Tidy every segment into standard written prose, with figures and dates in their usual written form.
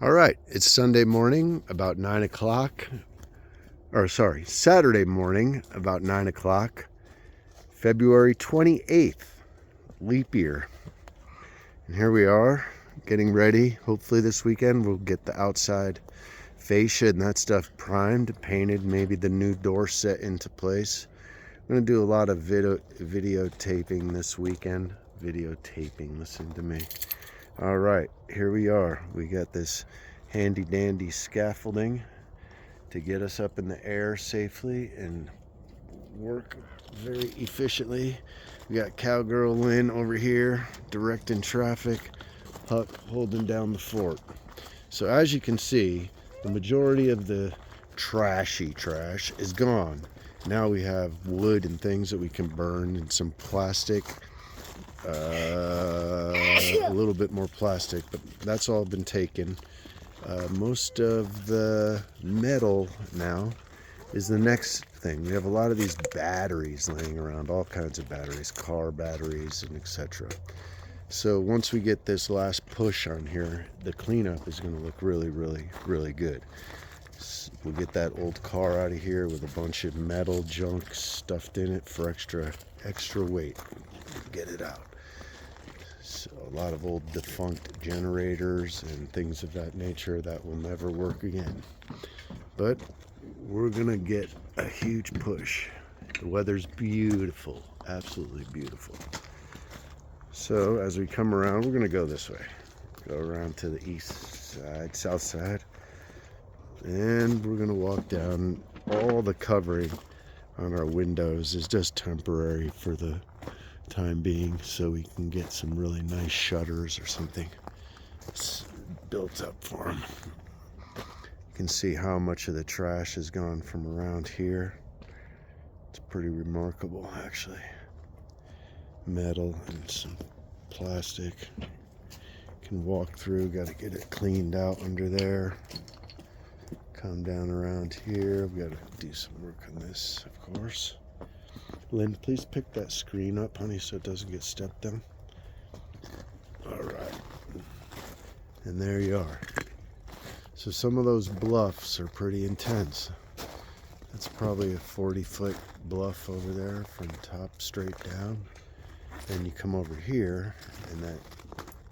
All right, it's Sunday morning, about 9 o'clock. Saturday morning, about 9 o'clock. February 28th, leap year. And here we are, getting ready. Hopefully this weekend we'll get the outside fascia and that stuff primed, painted, maybe the new door set into place. I'm going to do a lot of videotaping this weekend. Videotaping, listen to me. All right, here we are. We got this handy dandy scaffolding to get us up in the air safely and work very efficiently. We got Cowgirl Lynn over here directing traffic, Huck holding down the fort. So as you can see, the majority of the trashy trash is gone. Now we have wood and things that we can burn and some plastic. A little bit more plastic, but that's all been taken. Most of the metal now is the next thing. We have a lot of these batteries laying around, all kinds of batteries, car batteries and etc. So once we get this last push on here, the cleanup is going to look really, really, really good. We'll get that old car out of here with a bunch of metal junk stuffed in it for extra weight. Get it out. So a lot of old defunct generators and things of that nature that will never work again. But we're gonna get a huge push. The weather's beautiful, absolutely beautiful. So as we come around, we're gonna go this way. Go around to the east side, south side. And we're gonna walk down. All the covering on our windows is just temporary for the time being, so we can get some really nice shutters or something built up for them. You can see how much of the trash has gone from around here. It's pretty remarkable, actually. Metal and some plastic. Can walk through, got to get it cleaned out under there. Come down around here. We got to do some work on this, of course. Lynn, please pick that screen up, honey, so it doesn't get stepped on. All right. And there you are. So some of those bluffs are pretty intense. That's probably a 40-foot bluff over there from top straight down. Then you come over here, and that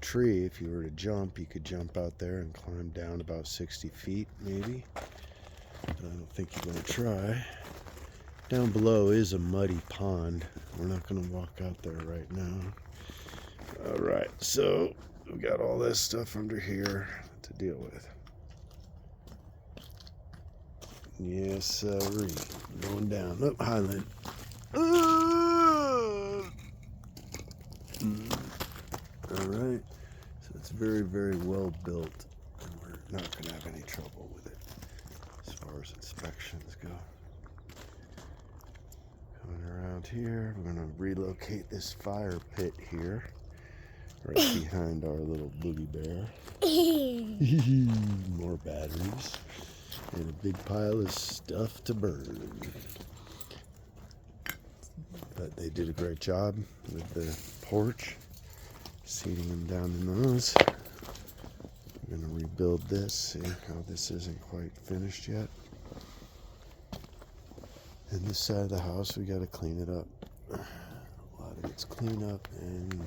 tree, if you were to jump, you could jump out there and climb down about 60 feet, maybe. But I don't think you're going to try. Down below is a muddy pond. We're not going to walk out there right now. All right, so we've got all this stuff under here to deal with. Yes, sirree. Going down. Oh, hi, Lynn. All right. So it's very, very well built, and we're not going to have any trouble with it as far as inspections go. Around here, we're going to relocate this fire pit here, right behind our little boogie bear. More batteries and a big pile of stuff to burn. But they did a great job with the porch, seating them down in those. We're going to rebuild this, see how this isn't quite finished yet. And this side of the house, we got to clean it up. A lot of it's clean up and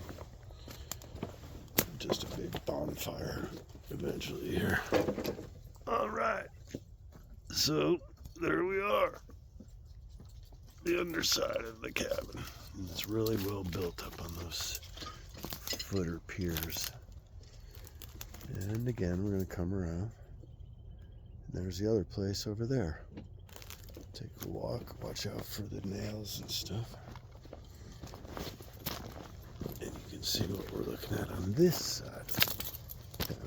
just a big bonfire eventually here. All right. So there we are. The underside of the cabin. And it's really well built up on those footer piers. And again, we're going to come around. And there's the other place over there. Take a walk, watch out for the nails and stuff. And you can see what we're looking at on this side. And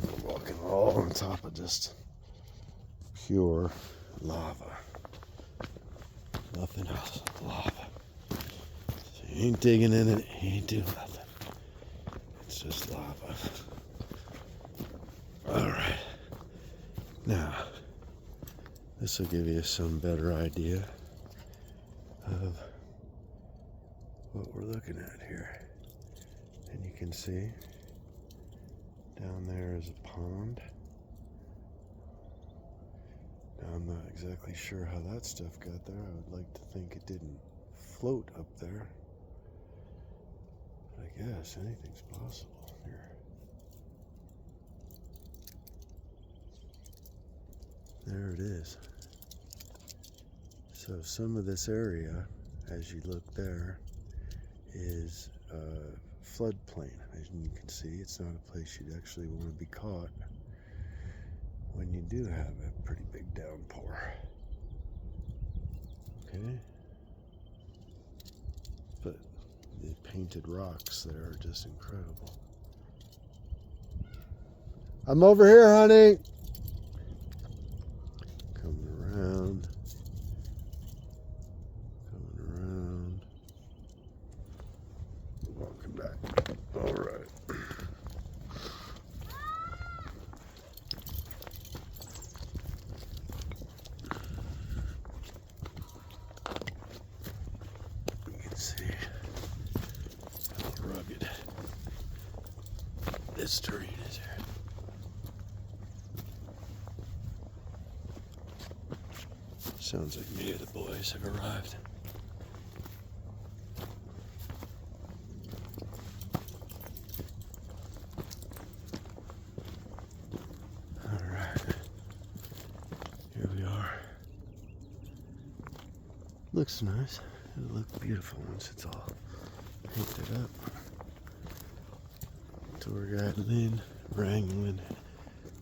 we're walking all on top of just pure lava. Nothing else, lava. You ain't digging in it, you ain't doing nothing. It's just lava. Alright. Now, This will give you some better idea of what we're looking at here. And you can see down there is a pond. Now, I'm not exactly sure how that stuff got there. I would like to think it didn't float up there. But I guess anything's possible here. There it is. So some of this area, as you look there, is floodplain. As you can see, it's not a place you'd actually want to be caught when you do have a pretty big downpour. Okay? But the painted rocks there are just incredible. I'm over here, honey! Coming around. Coming around. Walking back. All right. You can see how rugged this terrain is here. Sounds like many of the boys have arrived. Looks nice. It'll look beautiful once it's all painted up. Tour guide Lynn wrangling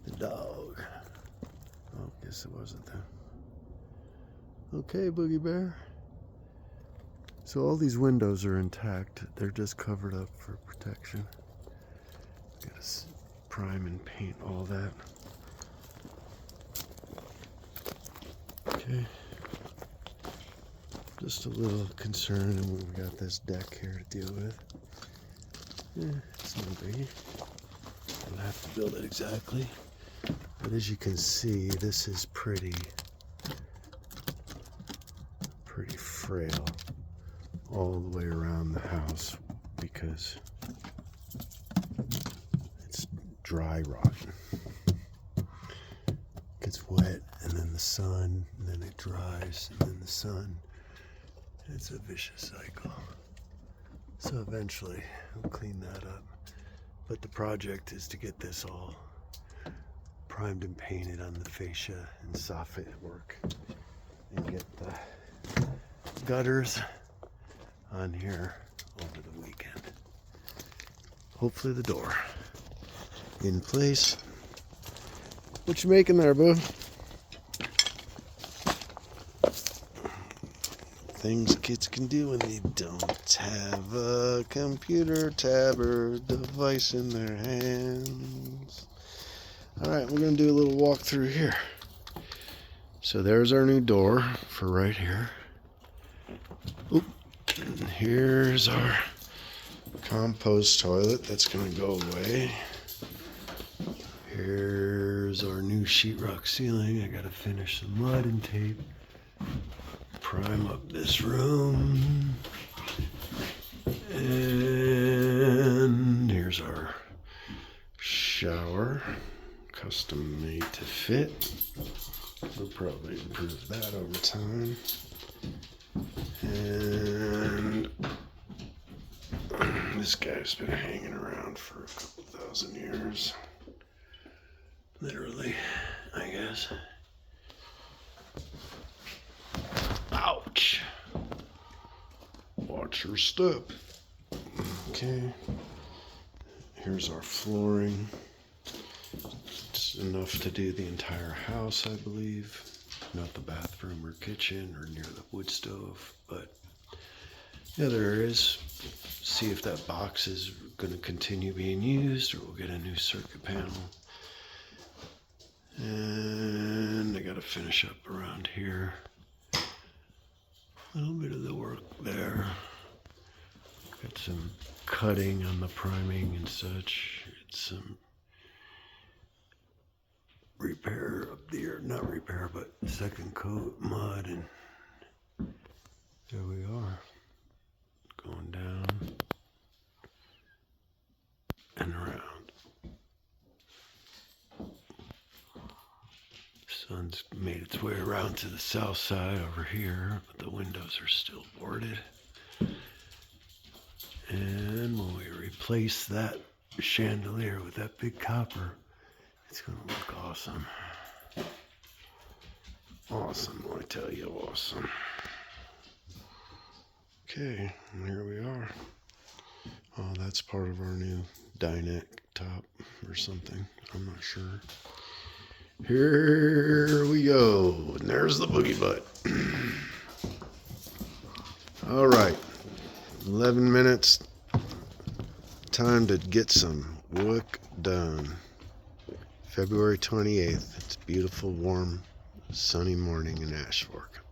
the dog. Oh, guess it wasn't them. Okay, Boogie Bear. So all these windows are intact. They're just covered up for protection. Gotta prime and paint all that. Okay. Just a little concern, and we've got this deck here to deal with. Yeah, it's no biggie. Don't have to build it exactly. But as you can see, this is pretty frail all the way around the house because it's dry rotten. It gets wet, and then the sun, and then it dries, and then the sun. It's a vicious cycle. So eventually we'll clean that up. But the project is to get this all primed and painted on the fascia and soffit work and get the gutters on here over the weekend. Hopefully the door in place. What you making there, boo? Things kids can do when they don't have a computer tab or device in their hands. Alright, we're going to do a little walk through here. So there's our new door for right here. Oop. And here's our compost toilet that's going to go away. Here's our new sheetrock ceiling. I got to finish some mud and tape. Prime up this room, and here's our shower, custom made to fit. We'll probably improve that over time. And this guy's been hanging around for a couple thousand years, literally, I guess. Ouch. Watch your step. Okay. Here's our flooring. It's enough to do the entire house, I believe. Not the bathroom or kitchen or near the wood stove, but the other areas. See if that box is going to continue being used or we'll get a new circuit panel. And I got to finish up around here. A little bit of the work there. Got some cutting on the priming and such. It's some repair up there, not repair, but second coat mud, and there we are, going down and around. Sun's made its way around to the south side over here, but the windows are still boarded. And when we replace that chandelier with that big copper, it's going to look awesome. Awesome, I tell you, awesome. Okay, and here we are. Oh, that's part of our new dinette top or something. I'm not sure. Here we go. And there's the boogie butt. All right. 11 minutes. Time to get some work done. February 28th. It's a beautiful, warm, sunny morning in Ash Fork.